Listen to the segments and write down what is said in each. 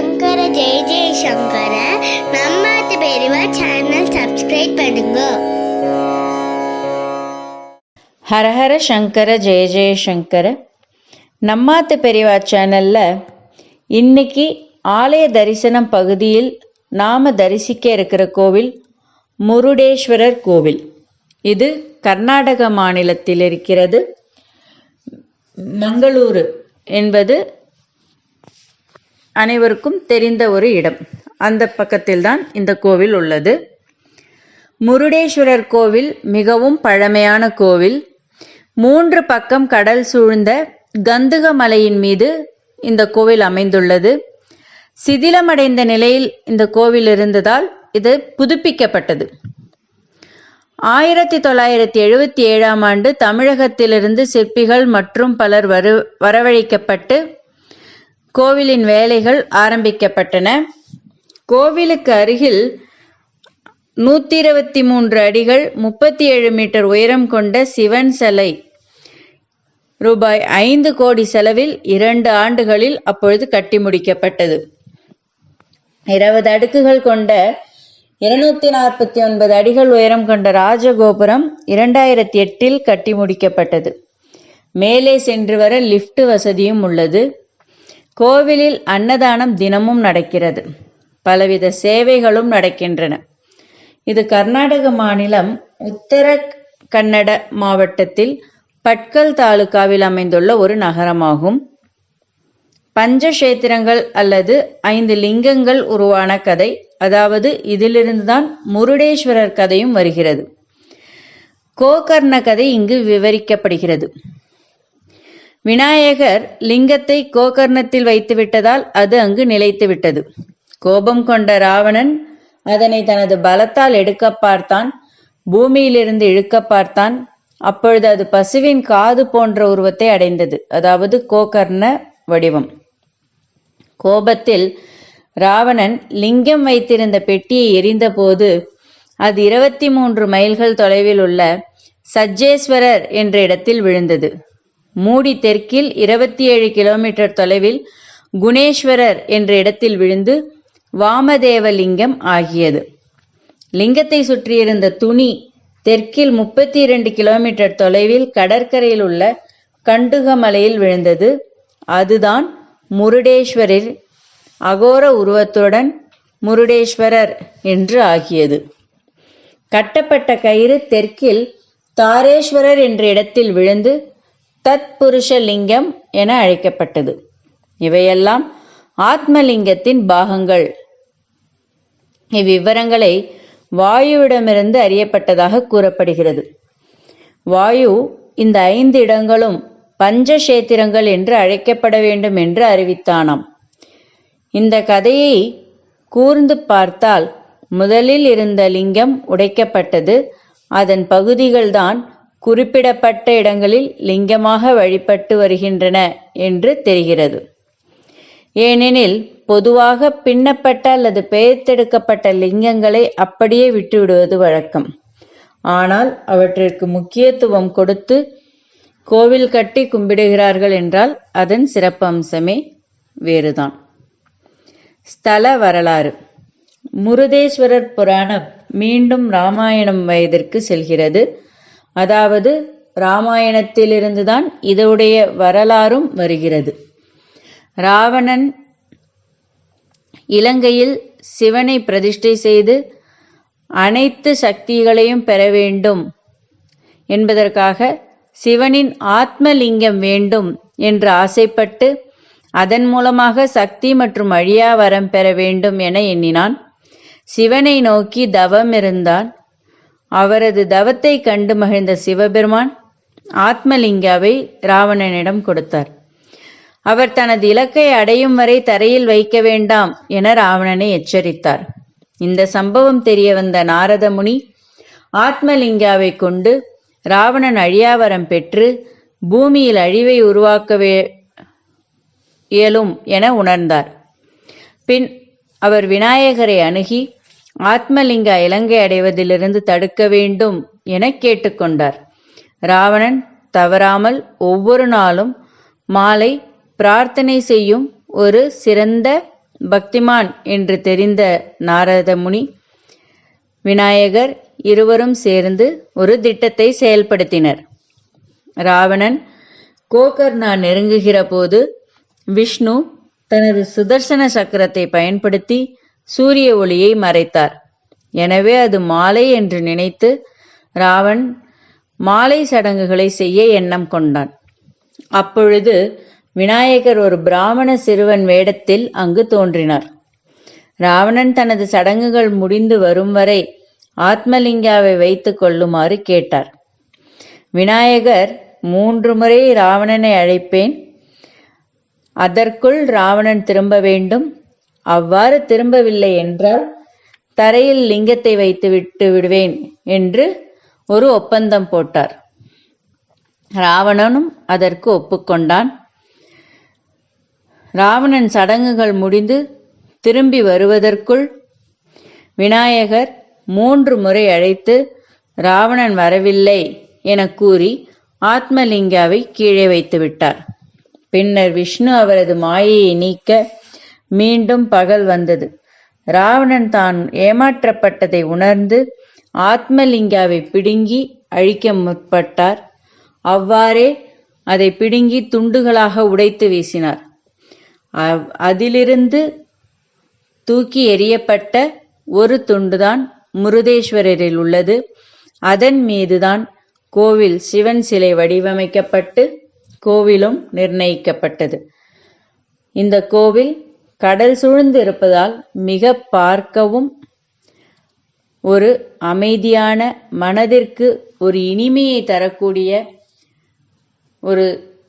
சங்கர ஜெய ஜெய சங்கர நம்மாத்து பெரியவா channel subscribe பண்ணுங்க. ஹரஹர சங்கர ஜெய ஜெய சங்கர. நம்மாத்து பெரியவா சேனலில் இன்னைக்கு ஆலய தரிசனம் பகுதியில் நாம் தரிசிக்க இருக்கிற கோவில் முருடேஸ்வரர் கோவில். இது கர்நாடக மாநிலத்தில் இருக்கிறது. மங்களூரு என்பது அனைவருக்கும் தெரிந்த ஒரு இடம். அந்த பக்கத்தில்தான் இந்த கோவில் உள்ளது. முருடேஸ்வரர் கோவில் மிகவும் பழமையான கோவில். 3 பக்கம் கடல் சூழ்ந்த கந்துக மலையின் மீது இந்த கோவில் அமைந்துள்ளது. சிதிலமடைந்த நிலையில் இந்த கோவில் இருந்ததால் இது புதுப்பிக்கப்பட்டது. 1977ஆம் ஆண்டு தமிழகத்திலிருந்து சிற்பிகள் மற்றும் பலர் வரவழைக்கப்பட்டு கோவிலின் வேலைகள் ஆரம்பிக்கப்பட்டன. கோவிலுக்கு அருகில் 123 அடிகள் 37 மீட்டர் உயரம் கொண்ட சிவன் சிலை ரூபாய் 5 கோடி செலவில் 2 ஆண்டுகளில் அப்பொழுது கட்டி முடிக்கப்பட்டது. 20 அடுக்குகள் கொண்ட 249 அடிகள் உயரம் கொண்ட ராஜகோபுரம் 2008இல் கட்டி முடிக்கப்பட்டது. மேலே சென்று வர லிஃப்ட் வசதியும் உள்ளது. கோவிலில் அன்னதானம் தினமும் நடக்கிறது. பலவித சேவைகளும் நடக்கின்றன. இது கர்நாடக மாநிலம் உத்தர கன்னட மாவட்டத்தில் பட்கல் தாலுகாவில் அமைந்துள்ள ஒரு நகரமாகும். பஞ்சக்ஷேத்திரங்கள் அல்லது 5 லிங்கங்கள் உருவான கதை, அதாவது இதிலிருந்துதான் முருடேஸ்வரர் கதையும் வருகிறது. கோகர்ண கதை இங்கு விவரிக்கப்படுகிறது. விநாயகர் லிங்கத்தை கோகர்ணத்தில் வைத்துவிட்டதால் அது அங்கு நிலைத்து விட்டது. கோபம் கொண்ட ராவணன் அதனை தனது பலத்தால் எடுக்க பார்த்தான். பூமியிலிருந்து இழுக்க பார்த்தான். அப்பொழுது அது பசுவின் காது போன்ற உருவத்தை அடைந்தது, அதாவது கோகர்ண வடிவம். கோபத்தில் ராவணன் லிங்கம் வைத்திருந்த பெட்டியை எரிந்த போது அது 23 மைல்கள் தொலைவில் உள்ள சஜ்ஜேஸ்வரர் என்ற இடத்தில் விழுந்தது. மூடி தெற்கில் 27 கிலோமீட்டர் தொலைவில் குணேஸ்வரர் என்ற இடத்தில் விழுந்து வாமதேவ லிங்கம் ஆகியது. லிங்கத்தை சுற்றியிருந்த துணி தெற்கில் 32 கிலோமீட்டர் தொலைவில் கடற்கரையில் உள்ள கண்டுகமலையில் விழுந்தது. அதுதான் முருடேஸ்வரர் அகோர உருவத்துடன் முருடேஸ்வரர் என்று ஆகியது. கட்டப்பட்ட கயிறு தெற்கில் தாரேஸ்வரர் என்ற இடத்தில் விழுந்து தத்புருஷ லிங்கம் என அழைக்கப்பட்டது. இவையெல்லாம் ஆத்மலிங்கத்தின் பாகங்கள். இவ்விவரங்களை வாயுவிடமிருந்து அறியப்பட்டதாக கூறப்படுகிறது. வாயு இந்த 5 இடங்களும் பஞ்சக்ஷேத்திரங்கள் என்று அழைக்கப்பட வேண்டும் என்று அறிவித்தானாம். இந்த கதையை கூர்ந்து பார்த்தால் முதலில் இருந்த லிங்கம் உடைக்கப்பட்டது. அதன் பகுதிகள்தான் குறிப்பிடப்பட்ட இடங்களில் லிங்கமாக வழிபட்டு வருகின்றன என்று தெரிகிறது. ஏனெனில் பொதுவாக பின்னப்பட்ட அல்லது பெயர்த்தெடுக்கப்பட்ட லிங்கங்களை அப்படியே விட்டுவிடுவது வழக்கம். ஆனால் அவற்றிற்கு முக்கியத்துவம் கொடுத்து கோவில் கட்டி கும்பிடுகிறார்கள் என்றால் அதன் சிறப்பம்சமே வேறுதான். ஸ்தல வரலாறு. முருடேஸ்வரர் புராணம் மீண்டும் ராமாயணம் வயதிற்கு செல்கிறது. அதாவது ராமாயணத்திலிருந்துதான் இதனுடைய வரலாறும் வருகிறது. ராவணன் இலங்கையில் சிவனை பிரதிஷ்டை செய்து அனைத்து சக்திகளையும் பெற வேண்டும் என்பதற்காக சிவனின் ஆத்மலிங்கம் வேண்டும் என்று ஆசைப்பட்டு அதன் மூலமாக சக்தி மற்றும் அழியா வரம் பெற வேண்டும் என எண்ணினான். சிவனை நோக்கி தவம் இருந்தான். அவரது தவத்தை கண்டு மகிழ்ந்த சிவபெருமான் ஆத்மலிங்காவை ராவணனிடம் கொடுத்தார். அவர் தனது இலக்கை அடையும் வரை தரையில் வைக்க வேண்டாம் என ராவணனை எச்சரித்தார். இந்த சம்பவம் தெரிய வந்த நாரத முனி ஆத்மலிங்காவை கொண்டு ராவணன் அழியாவரம் பெற்று பூமியில் அழிவை உருவாக்க இயலும் என உணர்ந்தார். பின் அவர் விநாயகரை அணுகி ஆத்மலிங்கா இலங்கை அடைவதிலிருந்து தடுக்க வேண்டும் என கேட்டுக்கொண்டார். ராவணன் தவறாமல் ஒவ்வொரு நாளும் மாலை பிரார்த்தனை செய்யும் ஒரு சிறந்த பக்திமான் என்று தெரிந்த நாரத முனி, விநாயகர் இருவரும் சேர்ந்து ஒரு திட்டத்தை செயல்படுத்தினர். ராவணன் கோகர்ணா நெருங்குகிற போது விஷ்ணு தனது சுதர்சன சக்கரத்தை பயன்படுத்தி சூரிய ஒளியை மறைத்தார். எனவே அது மாலை என்று நினைத்து ராவன் மாலை சடங்குகளை செய்ய எண்ணம் கொண்டான். அப்பொழுது விநாயகர் ஒரு பிராமண சிறுவன் வேடத்தில் அங்கு தோன்றினார். ராவணன் தனது சடங்குகள் முடிந்து வரும் வரை ஆத்மலிங்காவை வைத்துக் கொள்ளுமாறு கேட்டார். விநாயகர் 3 முறை ராவணனை அழைப்பேன், அதற்குள் ராவணன் திரும்ப வேண்டும், அவ்வாறு திரும்பவில்லை என்றால் தரையில் லிங்கத்தை வைத்து விட்டு விடுவேன் என்று ஒரு ஒப்பந்தம் போட்டார். ராவணனும் அதற்கு ஒப்புக்கொண்டான். ராவணன் சடங்குகள் முடிந்து திரும்பி வருவதற்குள் விநாயகர் 3 முறை அழைத்து ராவணன் வரவில்லை என கூறி ஆத்மலிங்காவை கீழே வைத்து விட்டார். பின்னர் விஷ்ணு அவரது மாயையை நீக்க மீண்டும் பகல் வந்தது. ராவணன் தான் ஏமாற்றப்பட்டதை உணர்ந்து ஆத்மலிங்காவை பிடுங்கி அழிக்க முற்பட்டார். அவ்வாறே அதை பிடுங்கி துண்டுகளாக உடைத்து வீசினார். அதிலிருந்து தூக்கி எறியப்பட்ட ஒரு துண்டுதான் முருதேஸ்வரரில் உள்ளது. அதன் மீதுதான் கோவில் சிவன் சிலை வடிவமைக்கப்பட்டு கோவிலும் நிர்ணயிக்கப்பட்டது. இந்த கோவில் கடல் சூழ்ந்து இருப்பதால் மிக பார்க்கவும் ஒரு அமைதியான, மனதிற்கு ஒரு இனிமையை தரக்கூடிய ஒரு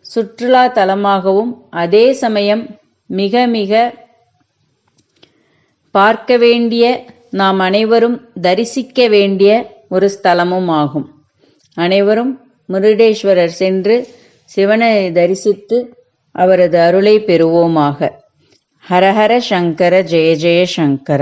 சுற்றுலா தலமாகவும், அதே சமயம் மிக மிக பார்க்க வேண்டிய, நாம் அனைவரும் தரிசிக்க வேண்டிய ஒரு ஸ்தலமும் ஆகும். அனைவரும் முருடேஸ்வரர் சென்று சிவனை தரிசித்து அவரது அருளை பெறுவோமாக. ஹரஹர சங்கர, ஜெய ஜெய சங்கர.